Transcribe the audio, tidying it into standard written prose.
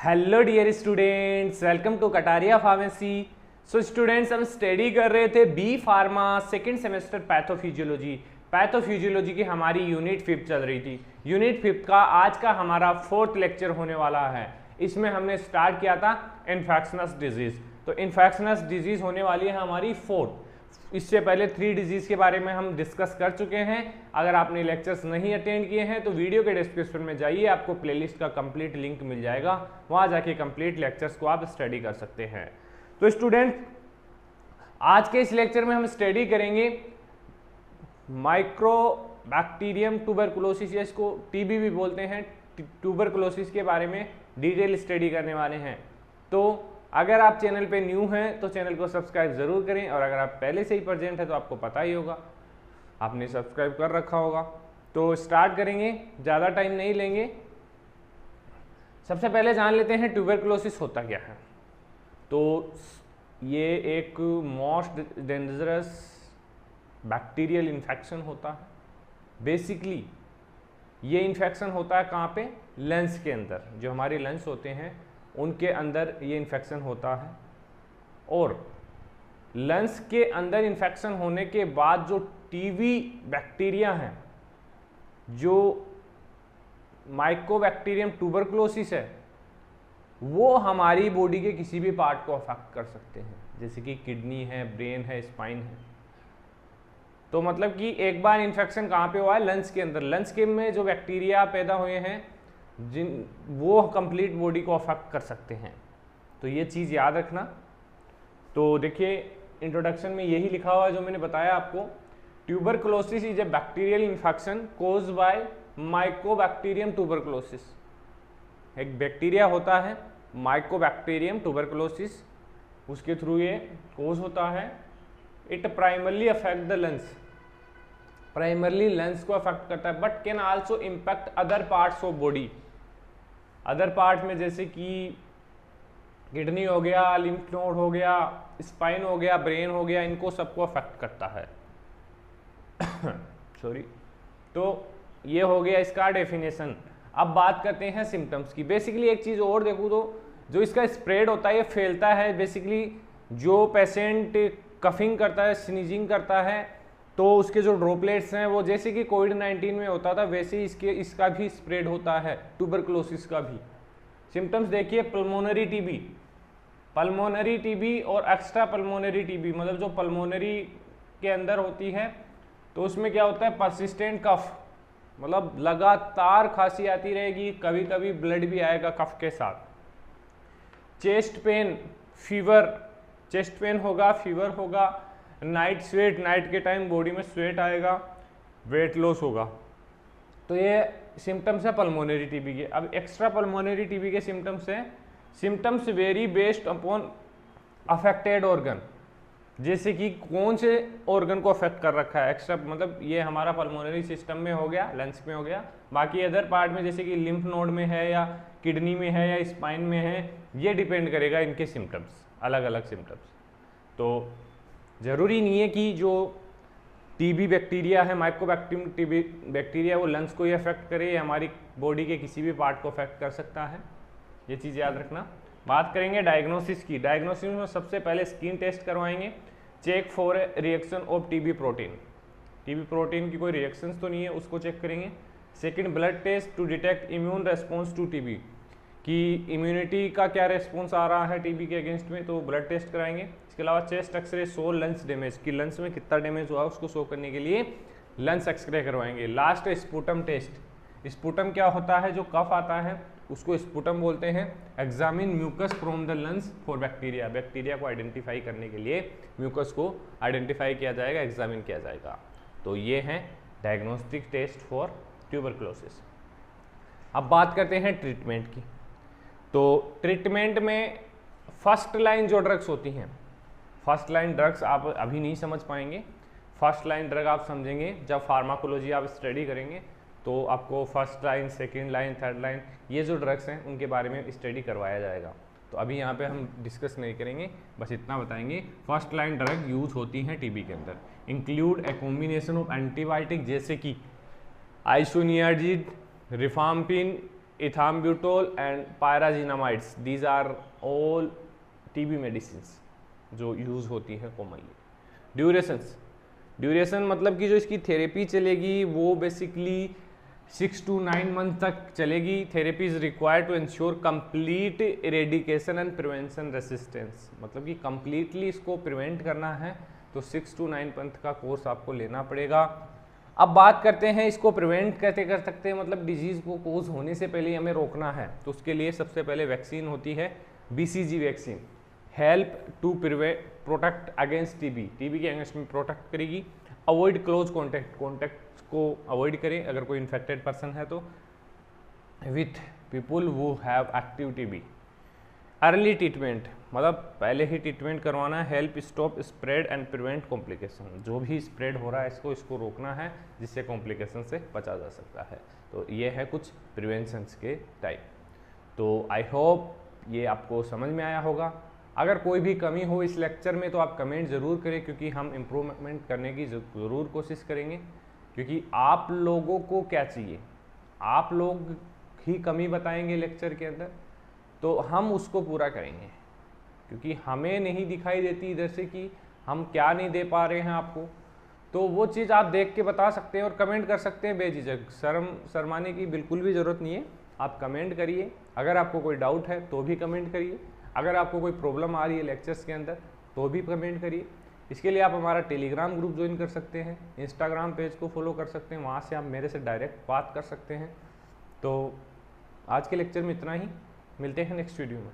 Hello dear students, welcome to Kataria pharmacy. So students, हम study कर रहे थे B pharma second semester pathophysiology. Pathophysiology की हमारी यूनिट 5 चल रही थी। यूनिट 5 का आज का हमारा 4th लेक्चर होने वाला है। इसमें हमने स्टार्ट किया था इन्फेक्शनस डिजीज। तो इन्फेक्शनस डिजीज होने वाली है हमारी 4th। इससे पहले 3 डिजीज के बारे में हम डिस्कस कर चुके हैं। अगर आपने लेक्चर्स नहीं अटेंड किए हैं तो वीडियो के डिस्क्रिप्शन में जाइए, आपको प्लेलिस्ट का कंप्लीट लिंक मिल जाएगा, वहां जाके कंप्लीट लेक्चर्स को आप स्टडी कर सकते हैं। तो स्टूडेंट, आज के इस लेक्चर में हम स्टडी करेंगे माइक्रोबैक्टीरियम ट्यूबरकुलोसिस, या इसको टीबी भी बोलते हैं, ट्यूबरकुलोसिस के बारे में डिटेल स्टडी करने वाले हैं। तो अगर आप चैनल पे न्यू हैं तो चैनल को सब्सक्राइब जरूर करें, और अगर आप पहले से ही प्रेजेंट है तो आपको पता ही होगा, आपने सब्सक्राइब कर रखा होगा। तो स्टार्ट करेंगे, ज़्यादा टाइम नहीं लेंगे। सबसे पहले जान लेते हैं ट्यूबरकुलोसिस होता क्या है। तो ये एक मोस्ट डेंजरस बैक्टीरियल इन्फेक्शन होता है। बेसिकली ये इन्फेक्शन होता है कहाँ पे? लंग्स के अंदर। जो हमारे लंग्स होते हैं उनके अंदर ये इन्फेक्शन होता है, और लंग्स के अंदर इन्फेक्शन होने के बाद जो टीबी बैक्टीरिया हैं, जो माइकोबैक्टीरियम ट्यूबरकुलोसिस है, वो हमारी बॉडी के किसी भी पार्ट को अफेक्ट कर सकते हैं, जैसे कि किडनी है, ब्रेन है, स्पाइन है। तो मतलब कि एक बार इन्फेक्शन कहाँ पे हुआ है? लंग्स के अंदर। लंग्स के में जो बैक्टीरिया पैदा हुए हैं वो कंप्लीट बॉडी को अफेक्ट कर सकते हैं। तो ये चीज़ याद रखना। तो देखिए, इंट्रोडक्शन में यही लिखा हुआ है जो मैंने बताया आपको। Tuberculosis is a bacterial infection caused by Mycobacterium tuberculosis. एक बैक्टीरिया होता है माइकोबैक्टीरियम ट्यूबरकुलोसिस, उसके थ्रू ये कोज होता है। It primarily affect the lungs, primarily lungs को अफेक्ट करता है, but can also impact other parts of body. Other part में जैसे कि किडनी हो गया, लिम्फ नोड हो गया, स्पाइन हो गया, ब्रेन हो गया, इनको सबको अफेक्ट करता है। सॉरी। तो ये हो गया इसका डेफिनेशन। अब बात करते हैं सिम्टम्स की। बेसिकली एक चीज़ और देखो तो जो इसका स्प्रेड होता है, ये फैलता है। बेसिकली जो पेशेंट कफिंग करता है, स्नीजिंग करता है, तो उसके जो ड्रॉपलेट्स हैं वो जैसे कि कोविड-19 में होता था वैसे ही इसका भी स्प्रेड होता है, ट्यूबरकुलोसिस का भी। सिम्टम्स देखिए, पल्मोनरी टीबी और एक्स्ट्रा पल्मोनरी टीबी, मतलब जो पल्मोनरी के अंदर होती है तो उसमें क्या होता है? परसिस्टेंट कफ, मतलब लगातार खांसी आती रहेगी, कभी कभी ब्लड भी आएगा कफ के साथ। Chest pain, fever, chest pain होगा, फीवर होगा, नाइट स्वेट, नाइट के टाइम बॉडी में स्वेट आएगा, वेट लॉस होगा। तो ये सिम्टम्स है पल्मोनरी टीबी के। अब एक्स्ट्रा पल्मोनरी टीबी के सिम्टम्स हैं। Symptoms very based upon affected organ, जैसे कि कौन से ऑर्गन को अफेक्ट कर रखा है। एक्स्ट्रा मतलब ये हमारा पल्मोनरी सिस्टम में हो गया, लंग्स में हो गया, बाकी अदर पार्ट में जैसे कि लिम्फ नोड में है, या किडनी में है, या स्पाइन में है, ये डिपेंड करेगा इनके सिम्टम्स, अलग अलग सिम्टम्स। तो ज़रूरी नहीं है कि जो टीबी बैक्टीरिया है, माइकोबैक्टीरियम टीबी बैक्टीरिया, वो लंग्स को ही अफेक्ट करे, हमारी बॉडी के किसी भी पार्ट को अफेक्ट कर सकता है। ये चीज़ याद रखना। बात करेंगे डायग्नोसिस की। डायग्नोसिस में सबसे पहले स्किन टेस्ट करवाएंगे, check for reaction of TB protein. TB protein की कोई रिएक्शंस तो नहीं है, उसको चेक करेंगे। Second, blood test to detect immune response to TB, कि इम्यूनिटी का क्या रेस्पॉन्स आ रहा है टीबी के अगेंस्ट में, तो ब्लड टेस्ट कराएंगे। इसके अलावा chest x-ray show lungs damage, कि लंग्स में कितना डैमेज हुआ उसको शो करने के लिए लंग्स एक्सरे करवाएंगे। Last, sputum test. स्पुटम क्या होता है? जो कफ आता है उसको स्पुटम बोलते हैं। Examine mucus from the lungs for bacteria, bacteria को आइडेंटिफाई करने के लिए म्यूकस को आइडेंटिफाई किया जाएगा, एग्जामिन किया जाएगा। तो ये हैं डायग्नोस्टिक टेस्ट फॉर ट्यूबरकुलोसिस। अब बात करते हैं ट्रीटमेंट की। तो ट्रीटमेंट में फर्स्ट लाइन जो ड्रग्स होती हैं, फर्स्ट लाइन ड्रग्स आप अभी नहीं समझ पाएंगे। फर्स्ट लाइन ड्रग आप समझेंगे जब फार्माकोलॉजी आप स्टडी करेंगे, तो आपको first line, second line, third line, ये जो ड्रग्स हैं उनके बारे में स्टडी करवाया जाएगा। तो अभी यहाँ पे हम डिस्कस नहीं करेंगे, बस इतना बताएंगे। फर्स्ट लाइन ड्रग यूज होती हैं टीबी के अंदर, include a combination of antibiotic, जैसे कि isoniazid, rifampin, ethambutol and pyrazinamides, these are all TB medicines जो यूज़ होती है कॉमनली। ड्यूरेशन मतलब कि जो इसकी थेरेपी चलेगी वो बेसिकली 6 to 9 मंथ तक चलेगी। Therapy is required to ensure complete eradication and prevention resistance, मतलब कि कंप्लीटली इसको प्रिवेंट करना है तो 6 to 9 मंथ का कोर्स आपको लेना पड़ेगा। अब बात करते हैं इसको प्रिवेंट कैसे कर सकते हैं, मतलब डिजीज़ को कोज होने से पहले हमें रोकना है तो उसके लिए सबसे पहले वैक्सीन होती है BCG vaccine, help to protect against TB के अगेंस्ट में प्रोटेक्ट करेगी। अवॉइड क्लोज कॉन्टैक्ट को अवॉइड करें अगर कोई इन्फेक्टेड पर्सन है तो with people who have active TB. Early treatment मतलब पहले ही ट्रीटमेंट करवाना है, help stop spread and prevent complication, जो भी स्प्रेड हो रहा है इसको रोकना है जिससे कॉम्प्लिकेशन से बचा जा सकता है। तो ये है कुछ प्रिवेंशंस के टाइप। तो आई होप ये आपको समझ में आया होगा। अगर कोई भी कमी हो इस लेक्चर में तो आप कमेंट ज़रूर करें, क्योंकि हम इम्प्रूवमेंट करने की ज़रूर कोशिश करेंगे, क्योंकि आप लोगों को क्या चाहिए, आप लोग ही कमी बताएंगे लेक्चर के अंदर तो हम उसको पूरा करेंगे, क्योंकि हमें नहीं दिखाई देती इधर से कि हम क्या नहीं दे पा रहे हैं आपको। तो वो चीज़ आप देख के बता सकते हैं और कमेंट कर सकते हैं बेझिझक, शर्माने की बिल्कुल भी ज़रूरत नहीं है। आप कमेंट करिए, अगर आपको कोई डाउट है तो भी कमेंट करिए, अगर आपको कोई प्रॉब्लम आ रही है लेक्चर्स के अंदर तो भी कमेंट करिए। इसके लिए आप हमारा टेलीग्राम ग्रुप ज्वाइन कर सकते हैं, इंस्टाग्राम पेज को फॉलो कर सकते हैं, वहाँ से आप मेरे से डायरेक्ट बात कर सकते हैं। तो आज के लेक्चर में इतना ही, मिलते हैं नेक्स्ट वीडियो में।